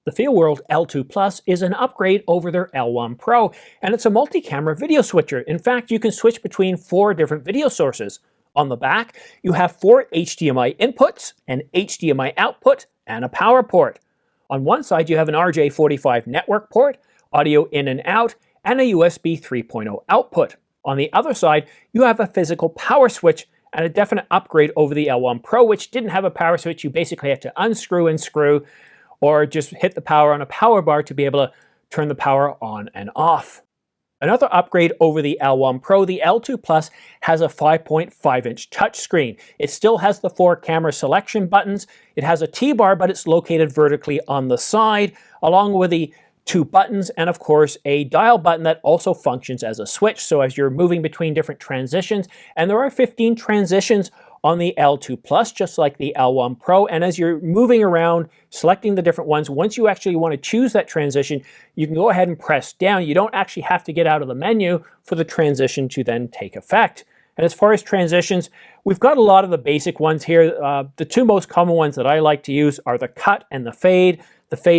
The FEELWORLD L2 is an upgrade over their L1 Pro, and it's a multi-camera video switcher. In fact, you can switch between 4 different video sources. On the back, you have 4 HDMI inputs, an HDMI output, and a power port. On one side, you have an RJ45 network port, audio in and out, and a USB 3.0 output. On the other side, you have a physical power switch and a definite upgrade over the L1 Pro, which didn't have a power switch. You basically have to unscrew and screw, or just hit the power on a power bar to be able to turn the power on and off. Another upgrade over the L1 Pro, the L2 Plus has a 5.5-inch touchscreen. It still has the 4 camera selection buttons. It has a T-bar, but it's located vertically on the side, along with the 2 buttons, and of course a dial button that also functions as a switch. So as you're moving between different transitions, and there are 15 transitions on the L2 Plus, just like the L1 Pro, and as you're moving around, selecting the different ones, once you actually want to choose that transition, you can go ahead and press down. You don't actually have to get out of the menu for the transition to then take effect. And as far as transitions, we've got a lot of the basic ones here. The 2 most common ones that I like to use are the cut and the fade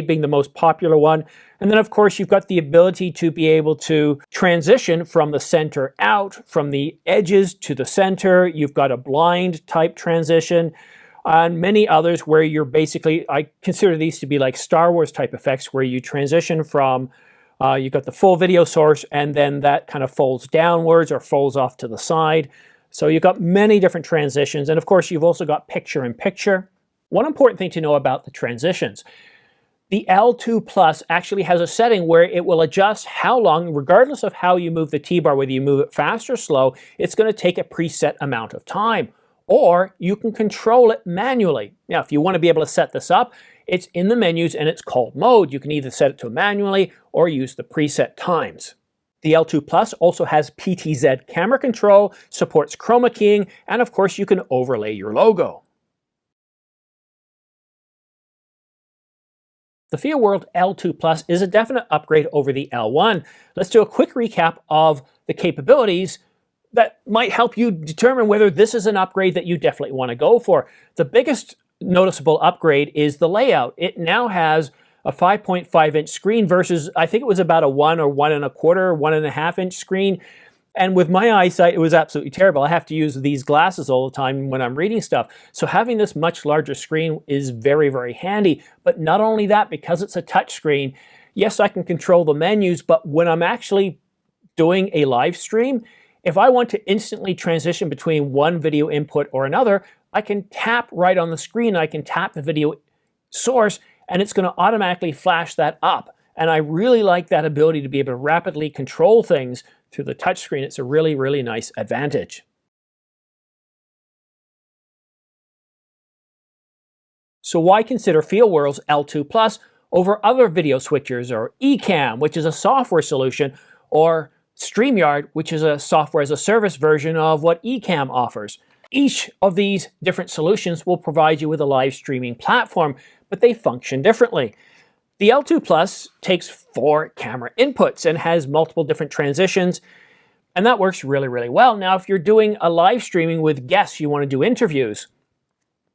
being the most popular one. And then of course you've got the ability to be able to transition from the center out, from the edges to the center. You've got a blind type transition, and many others where you're basically, I consider these to be like Star Wars type effects, where you transition from, you've got the full video source, and then that kind of folds downwards or folds off to the side. So you've got many different transitions, and of course you've also got picture-in-picture. One important thing to know about the transitions: the L2 Plus actually has a setting where it will adjust how long, regardless of how you move the T-bar, whether you move it fast or slow, it's going to take a preset amount of time. Or you can control it manually. Now, if you want to be able to set this up, it's in the menus and it's called mode. You can either set it to manually or use the preset times. The L2 Plus also has PTZ camera control, supports chroma keying, and of course you can overlay your logo. The FEELWORLD L2 Plus is a definite upgrade over the L1. Let's do a quick recap of the capabilities that might help you determine whether this is an upgrade that you definitely want to go for. The biggest noticeable upgrade is the layout. It now has a 5.5-inch screen versus, I think it was about a 1 or 1.25, 1.5-inch screen. And with my eyesight, it was absolutely terrible. I have to use these glasses all the time when I'm reading stuff. So having this much larger screen is very, very handy. But not only that, because it's a touch screen, yes, I can control the menus, but when I'm actually doing a live stream, if I want to instantly transition between one video input or another, I can tap right on the screen. I can tap the video source, and it's going to automatically flash that up. And I really like that ability to be able to rapidly control things through the touchscreen. It's a really, really nice advantage. So why consider FEELWORLD's L2 Plus over other video switchers, or Ecamm, which is a software solution, or StreamYard, which is a software as a service version of what Ecamm offers? Each of these different solutions will provide you with a live streaming platform, but they function differently. The L2 Plus takes 4 camera inputs and has multiple different transitions, and that works really, really well. Now, if you're doing a live streaming with guests, you want to do interviews,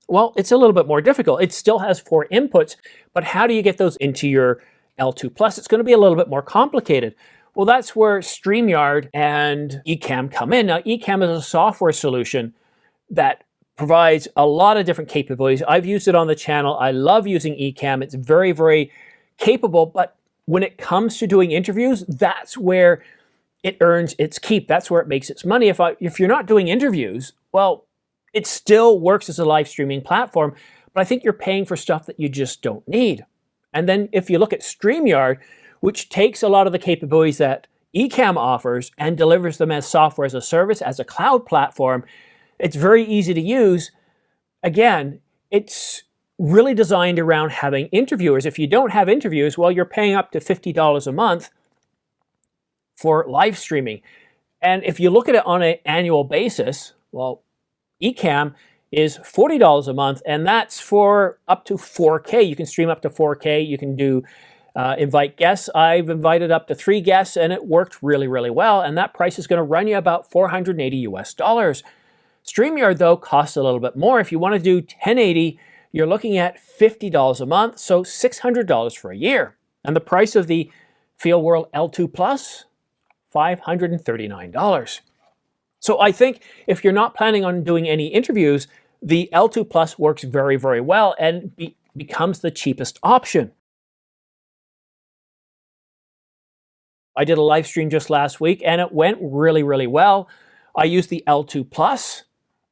well, it's a little bit more difficult. It still has 4 inputs, but how do you get those into your L2 Plus? It's going to be a little bit more complicated. Well, that's where StreamYard and Ecamm come in. Now, Ecamm is a software solution that provides a lot of different capabilities. I've used it on the channel. I love using Ecamm. It's very, very capable, but when it comes to doing interviews, that's where it earns its keep. That's where it makes its money. If you're not doing interviews, well, it still works as a live streaming platform, but I think you're paying for stuff that you just don't need. And then if you look at StreamYard, which takes a lot of the capabilities that Ecamm offers and delivers them as software as a service, as a cloud platform, it's very easy to use. Again, it's really designed around having interviewers. If you don't have interviews, well, you're paying up to $50 a month for live streaming. And if you look at it on an annual basis, well, Ecamm is $40 a month, and that's for up to 4K. You can stream up to 4K. You can do invite guests. I've invited up to 3 guests, and it worked really, really well. And that price is going to run you about $480 US. StreamYard, though, costs a little bit more. If you want to do 1080, you're looking at $50 a month, so $600 for a year. And the price of the FEELWORLD L2 Plus, $539. So I think if you're not planning on doing any interviews, the L2 Plus works very, very well and becomes the cheapest option. I did a live stream just last week and it went really, really well. I used the L2 Plus,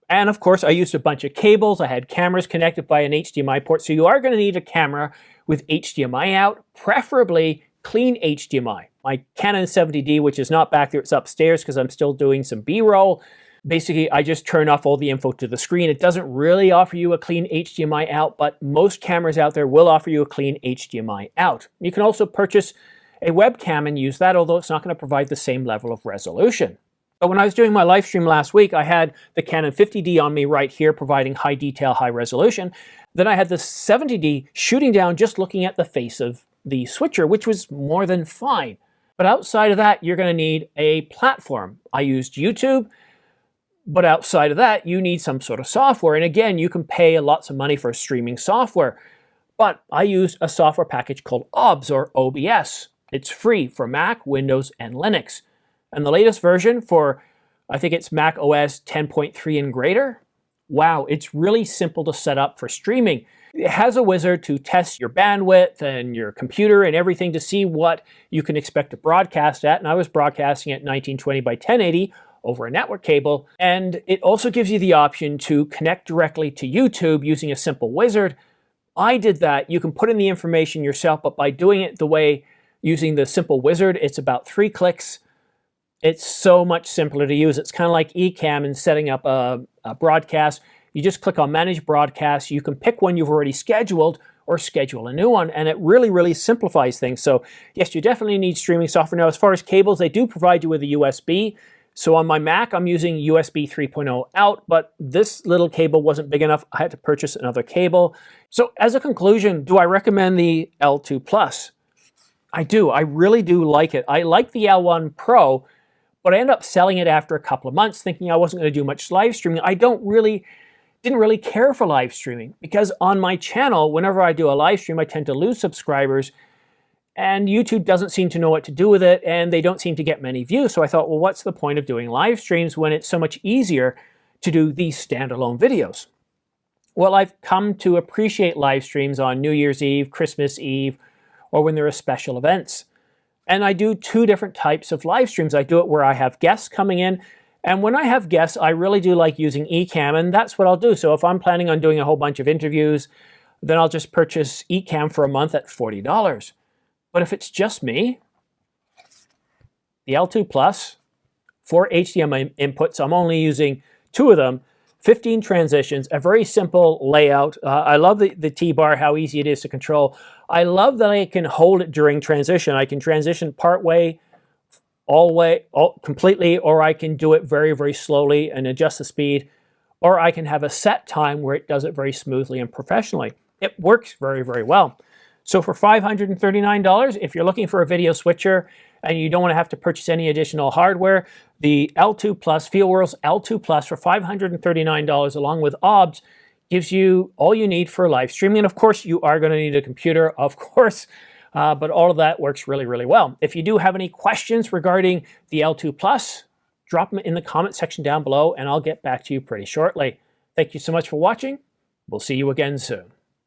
and of course I used a bunch of cables. I had cameras connected by an HDMI port, so you are going to need a camera with HDMI out, preferably clean HDMI. My Canon 70D, which is not back there, it's upstairs because I'm still doing some B-roll. Basically, I just turn off all the info to the screen. It doesn't really offer you a clean HDMI out, but most cameras out there will offer you a clean HDMI out. You can also purchase a webcam and use that, although it's not going to provide the same level of resolution. But when I was doing my live stream last week, I had the Canon 50D on me right here, providing high detail, high resolution. Then I had the 70D shooting down, just looking at the face of the switcher, which was more than fine. But outside of that, you're going to need a platform. I used YouTube, but outside of that, you need some sort of software. And again, you can pay lots of money for streaming software. But I used a software package called OBS or OBS. It's free for Mac, Windows, and Linux. And the latest version for, I think it's Mac OS 10.3 and greater. Wow, it's really simple to set up for streaming. It has a wizard to test your bandwidth and your computer and everything to see what you can expect to broadcast at. And I was broadcasting at 1920 by 1080 over a network cable. And it also gives you the option to connect directly to YouTube using a simple wizard. I did that. You can put in the information yourself, but by doing it the way using the simple wizard, it's about 3 clicks. It's so much simpler to use. It's kind of like Ecamm and setting up a broadcast. You just click on Manage Broadcast. You can pick one you've already scheduled or schedule a new one, and it really, really simplifies things. So yes, you definitely need streaming software. Now, as far as cables, they do provide you with a USB. So on my Mac, I'm using USB 3.0 out, but this little cable wasn't big enough. I had to purchase another cable. So as a conclusion, do I recommend the L2 Plus? I do. I really do like it. I like the L1 Pro, but I ended up selling it after a couple of months thinking I wasn't going to do much live streaming. I didn't really care for live streaming because on my channel, whenever I do a live stream, I tend to lose subscribers and YouTube doesn't seem to know what to do with it and they don't seem to get many views. So I thought, well, what's the point of doing live streams when it's so much easier to do these standalone videos? Well, I've come to appreciate live streams on New Year's Eve, Christmas Eve, or when there are special events. And I do 2 different types of live streams. I do it where I have guests coming in, and when I have guests, I really do like using Ecamm, and that's what I'll do. So if I'm planning on doing a whole bunch of interviews, then I'll just purchase Ecamm for a month at $40. But if it's just me, the L2 Plus, 4 HDMI inputs, I'm only using 2 of them, 15 transitions, a very simple layout. I love the T-bar, how easy it is to control. I love that I can hold it during transition. I can transition part way, completely, or I can do it very, very slowly and adjust the speed, or I can have a set time where it does it very smoothly and professionally. It works very, very well. So for $539, if you're looking for a video switcher and you don't want to have to purchase any additional hardware, the L2 Plus, FEELWORLD's L2 Plus for $539 along with OBS gives you all you need for live streaming. And of course, you are going to need a computer, of course, but all of that works really, really well. If you do have any questions regarding the L2 Plus, drop them in the comment section down below and I'll get back to you pretty shortly. Thank you so much for watching. We'll see you again soon.